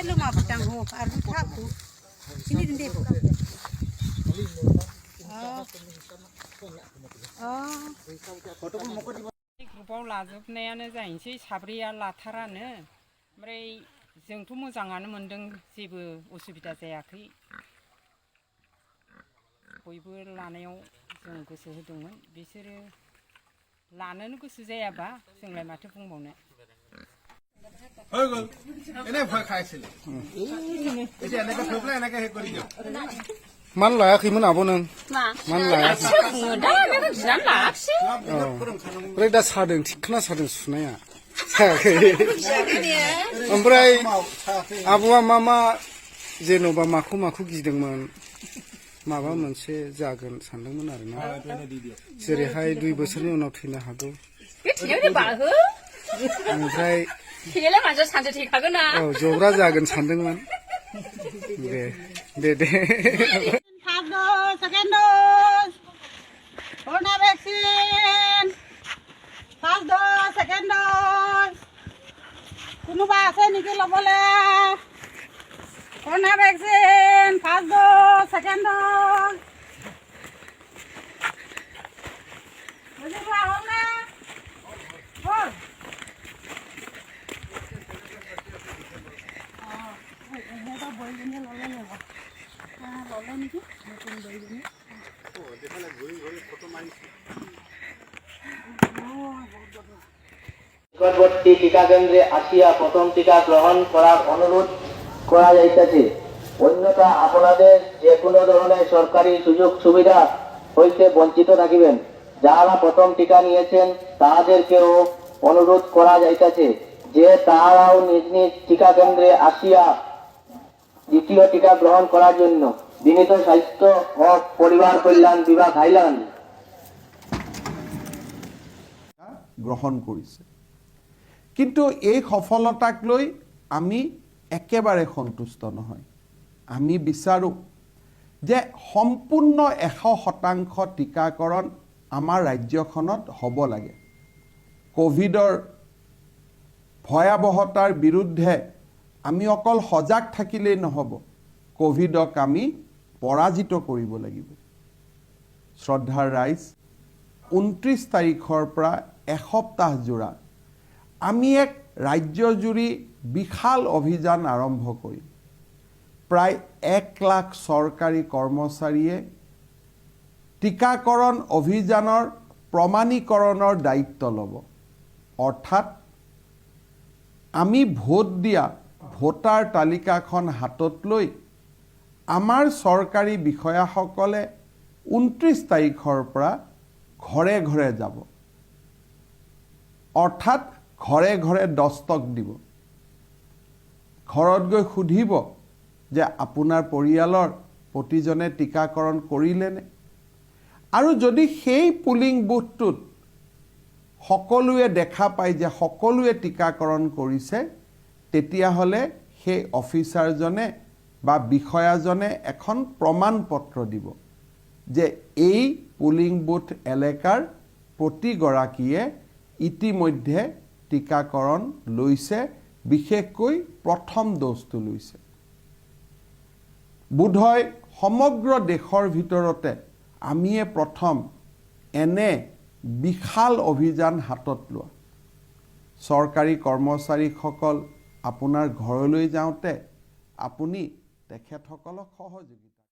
lumah petang ho, arbu thaku. Ini dende. ग्रुपाव लाजोबनायानो जाहैनोसै साब्रैया लाथारानो ओमफ्राय जोंथ' मोजाङानो मोनदों जेबो उसुबिदा जायाखै बयबो लानायाव जों गोसो होदोंमोन बिसोरो लानोनो गोसो जायाबा जोंलाय माथो बुंबावनो হয়ে এনে ভয় খাইছিলে এতিয়া এনেকে থৈ পেলাই এনেকে হে কৰি দিওঁ মান লাयाखैमोन आब' नों मान लायाखै ओमफ्राय दा सादों थिखोना सादों सुनाया सायाखै ओमफ्राय आब'आ मा जेन'बा माखौ गिदोंमोन माबा मोनसे जागोन सानदोंमोन आरोना जेरैहाय 2 बोसोरनि उनाव थैनो हागौ ओमफ्राय थेला मानसिया सानसे थैखागोन ना औ जब्रा जागोन सानदोंमोन दे First dose, second dose. Corona vaccine. First dose, second dose. কোনোবা আছে নেকি ল'বলে Corona vaccine. First dose, second dose. বুজি পোৱা হ'ল নে হ'ল এটা বইজনীয়ে ল'লে নেব ল'লে নেকি নতুন বইজনী দেখালে ঘূৰি ঘূৰি ফটো মাৰিছে নিকটবর্তী টিকা কেন্দ্রে আসিয়া প্রথম টিকা গ্রহণ করার অনুরোধ করা যাইতেছে অন্যথা আপনাদের যে কোনো ধরনের সরকারি সুযোগ সুবিধা হইতে বঞ্চিত থাকিবেন যারা প্রথম টিকা নিয়েছেন তাদেরকেও অনুরোধ করা যাইতেছে যে তারাও নিজ নিজ টিকা কেন্দ্রে আসিয়া দ্বিতীয় টিকা গ্রহণ করার জন্য বিনীত স্বাস্থ্য ও পরিবার কল্যাণ বিভাগ হাইল্যান্ড গ্রহণ কৰিছে কিন্তু এই সফলতাক লৈ আমি একেবাৰে সন্তুষ্ট নহয় আমি বিচাৰো যে সম্পূৰ্ণ 100% টিকাকৰণ আমাৰ ৰাজ্যখনত হ'ব লাগে কোভিডৰ ভয়াবহতাৰ বিৰুদ্ধে আমি অকল সজাগ থাকিলেই নহব কোভিডক আমি পৰাজিত কৰিব লাগিব শ্ৰদ্ধাৰ ৰাইজ 29 তাৰিখৰ পৰা এসপ্তাহ জোৰা আমি এক ৰাজ্যজুৰি বিশাল অভিযান আৰম্ভ কৰিম প্ৰায় 1 লাখ চৰকাৰী কৰ্মচাৰীয়ে টিকাকৰণ অভিযানৰ প্ৰমাণীকৰণৰ দায়িত্ব ল'ব অৰ্থাৎ আমি ভোট দিয়া ভোটাৰ তালিকাখন হাতত লৈ আমাৰ চৰকাৰী বিষয়াসকলে 29 তাৰিখৰ পৰা ঘৰে ঘৰে যাব অৰ্থাৎ ঘৰে ঘৰে দস্তক দিব ঘৰত গৈ সুধিব যে আপোনাৰ পৰিয়ালৰ প্ৰতিজনে টিকাকৰণ কৰিলেনে আৰু যদি সেই পুলিং বুথটোত সকলোৱে দেখা পায় যে সকলোৱে টিকাকৰণ কৰিছে তেতিয়াহলে সেই অফিচাৰজনে বা বিষয়াজনে এখন প্ৰমাণ পত্ৰ দিব যে এই পুলিং বুথ এলেকাৰ প্ৰতিগৰাকীয়ে ইতিমধ্যে টিকাকৰণ লৈছে বিশেষকৈ প্ৰথম ড'জটো লৈছে বোধহয় সমগ্ৰ দেশৰ ভিতৰতে আমিয়ে প্ৰথম এনে বিশাল অভিযান হাতত লোৱা চৰকাৰী কৰ্মচাৰীসকল আপোনাৰ ঘৰলৈ যাওঁতে আপুনি তেখেতসকলক সহযোগিতা